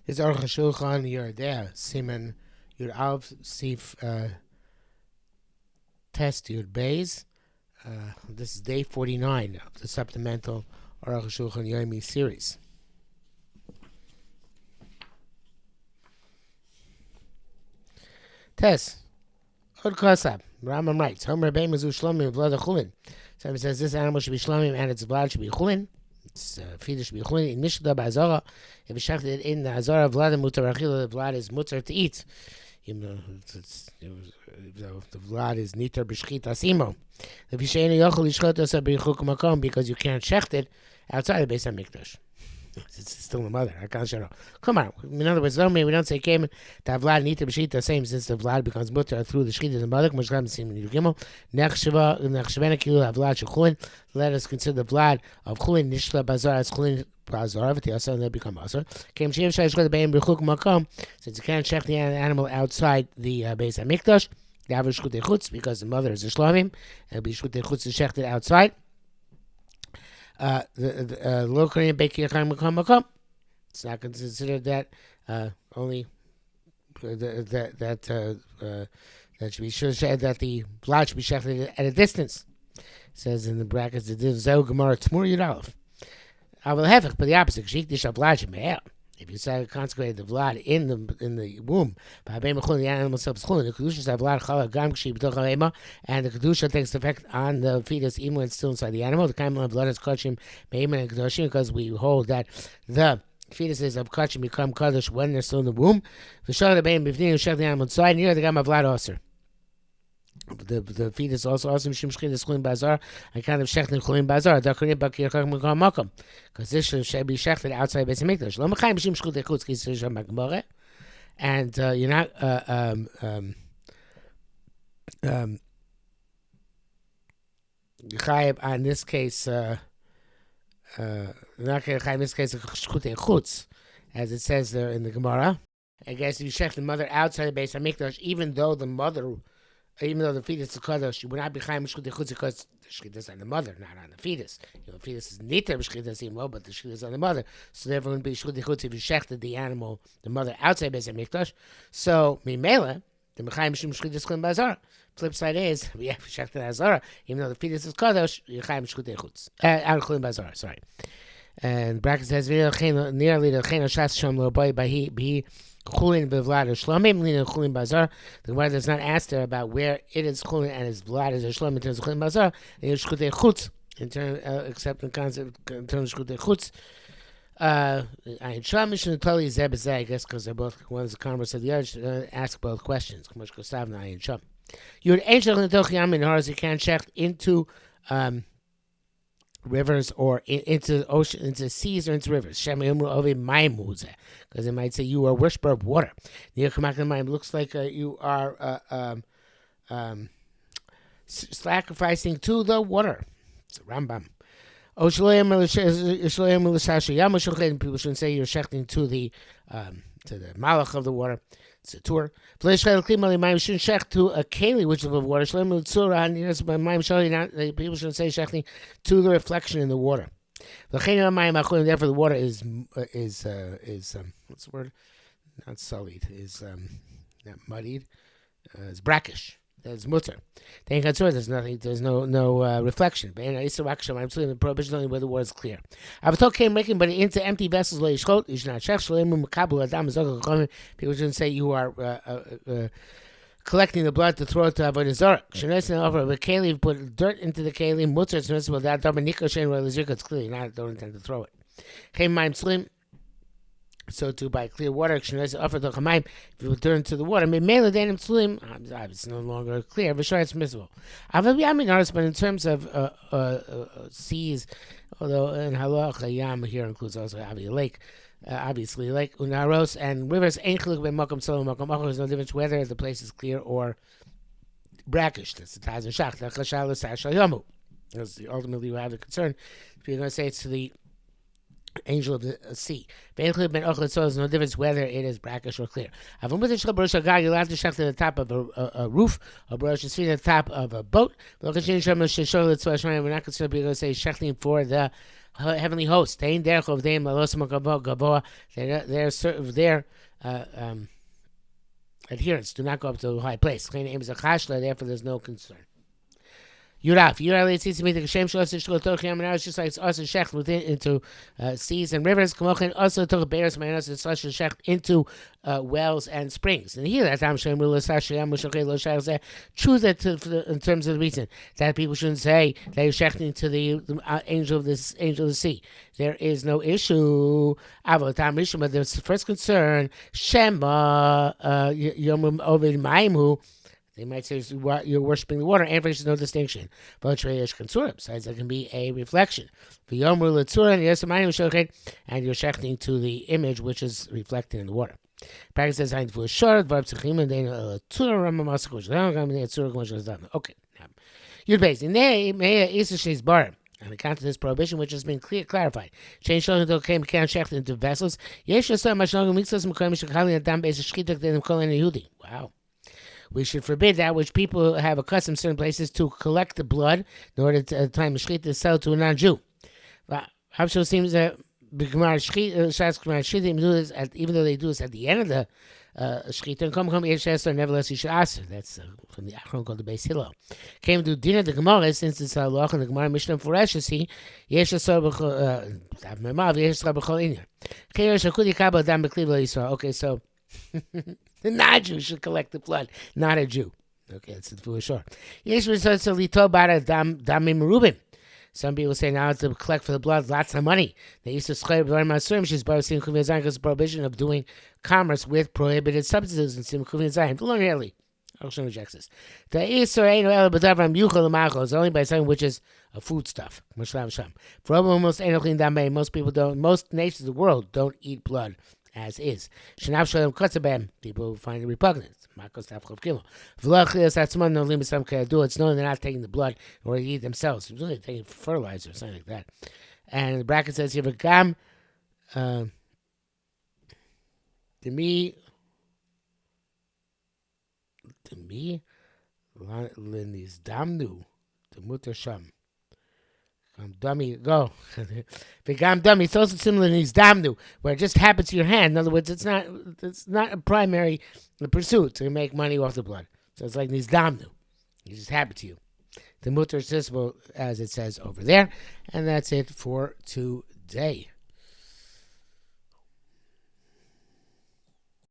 It's Arukh HaShulchan, Yerdeh, Siman, Yud Alf, Sif, Test, Yud Beis. This is day 49 of the Supplemental Arukh HaShulchan Yomi series. Test. Od Kosab. Rambam writes, Homer Beim Mazu Shlomim Vlad Chulin. So it says this animal should be Shlomim and its blood should be Chulin. Its fetus should be Chulin. In Mishnah Ba'azara, if it's shechted in the Azara Vlad and Mutar Achila, the blood is Mutar to eat. Even though the Vlad is Nitar B'Shchita Simo. If you say Yochel Yishchot Osa B'Yichuk Makom, because you can't shecht it outside the Beis HaMikdash. It's still the mother. I can't show no. Come on. In other words, we don't say came to Vlad need to be the same since the Vlad becomes mutter through the shechita of the mother. Let us consider the Vlad of Chulin Nishla Bazar as Chulin Bazar, but the also they become Basar. Came Shiv Shai Shchot Beim B'Chuk Makom, since you can't check the animal outside the Beis HaMikdash. The average Shchut Chutz, because the mother is a Shlomim, it'll be Shchut Chutz shechted outside. It's not considered that only that should be sure that the blood should be shechted at a distance. It says in the brackets the Zeu Gemara Tmur Yudalef. I will have it, but the opposite. If you say consecrated the vlad in the womb, the animal self is chulin. The kedusha of vlad chala gam k'shi b'toch ha'ema, and the kedusha takes effect on the fetus even when it's still inside the animal. The kaimel of blood is kachim me'emen and kedoshim, because we hold that the fetuses of kachim become kadosh when they're still in the womb. V'shal be'em b'vnim shech the animal inside. Near the gam of vlad aser. The fetus also mishum shchitas chulin bazar and kind of shechting chulin bazar. Dakurim bakirchach mekam makom, because this should be shechted outside Beis HaMikdash. Lo mechayim mishum shchut echutz kisei sham magmore, and you're not chayiv on this case. Not chayiv in this case shchut echutz, as it says there in the Gemara. I guess if you shech the mother outside the Beis HaMikdash, even though the fetus is kadosh, you would not be chayim b'shchut echutz because the shchita is on the mother, not on the fetus. The fetus is niter b'shchita simo, but the shchita is on the mother. So therefore, it would be shchut echutz if you shechted the animal, the mother, outside Beis HaMikdash. So mimela, the mechayim b'shum shchita chulin b'azara. Flip side is, we have shechted azara, even though the fetus is kadosh, you chayim b'shchut echutz. Out chulin b'azara, sorry. And bracket says nearly the cheno shas shom lo boy by Chulin bevlad shlomim lina chulin bazar. The Gemara does not ask there about where it is chulin and his blood is a shlom in terms of chulin bazar. And it's shchutei chutz in terms, except in concept in terms of shchutei chutz. Ayin sham mishnah totally zeh b'zeh, I guess, because they're both, one is the converse of the other. Ask both questions. K'mosh kosav na ayin sham. You would ain't shech l'toch yam in hars. You can't check into rivers or into ocean, into seas or into rivers. Because it might say you are a worshiper of water. Looks like you are sacrificing to the water. It's a Rambam. People shouldn't say you're shechting to the malach of the water. It's a tour. You shouldn't shech to a keli, which is of water. People shouldn't say shechting to the reflection in the water. Therefore, the water is what's the word? Not sullied. Is not muddied. It's brackish. That's mutter. There's nothing. There's no reflection. The prohibition only where the water is clear. Avatok came making, but into empty vessels. You should not check. People shouldn't say you are collecting the blood to throw it to avodah zarah. Keli, put dirt into the keli. Mutter is permissible. That it's clear. You don't intend to throw it. So too by clear water, if you turn to the water, it's no longer clear. But sure, it's permissible. But in terms of seas, although in halacha yam here includes also lake, obviously lake unaros and rivers ain't chiluk ben makom solo makom achor. There's no difference whether the place is clear or brackish. That's the taz and shach. Because ultimately you have the concern if you're going to say it's to the angel of the sea. So there's no difference whether it is brackish or clear. You're allowed to shech to the top of a roof, or at the top of a boat. We're not considered people going to say shechting for the heavenly hosts. They're their adherents do not go up to a high place. Therefore, there's no concern. Yuraf, Yurali sees me the Hashem Shlos Yishlo Torchim and it's just like it's also shecht within into seas and rivers. Kamochin also took bears manos it's also shecht into wells and springs. And here that time Shem Rula Sashayam Mushakei Lo Shach choose that in terms of the reason that people shouldn't say that you're shechting to the angel of the sea. There is no issue. Avotam Rishon, but the first concern Shema Yom Ovid Maimu. They might say you're worshiping the water, and there's no distinction. But besides, there can be a reflection. And you're shechting to the image which is reflected in the water. Practice says, okay. You're based in bar. On account of this prohibition, which has been clarified, change into vessels. Wow. We should forbid that which people have accustomed certain places to collect the blood in order to, at the time of Shechita, to sell to a non-Jew. HaShulchan seems that even though they do this at the end of the Shechita, nevertheless you should ask. That's from the Arukh called the Beis Hillel. Came to dinner the Gemara, since it's halach and the Gemara Mishnah Foreshes he yesh asar b'chol inyan. Okay, so the non-Jew should collect the blood, not a Jew. Okay, that's the for sure. Some people say now to collect for the blood, lots of money. They used to schlep blood masurim. She's because the prohibition of doing commerce with prohibited substances in Simchuvin Zayin. Learn early. HaShulchan rejects this. The Isur ain't el b'davar yuchal l'machol. It's only by something which is a foodstuff. For almost most people don't. Most nations of the world don't eat blood as is. People find it repugnant. It's known they're not taking the blood or eat themselves. It's really taking fertilizer or something like that. And the bracket says here, to me, Linis Damnu, the Mutter Sham. Dummy, go. V'gam dummy. It's also similar to damnu, where it just happens to your hand. In other words, it's not a primary pursuit to make money off the blood. So it's like damnu. It just happened to you. The mutter is as it says over there, and that's it for today.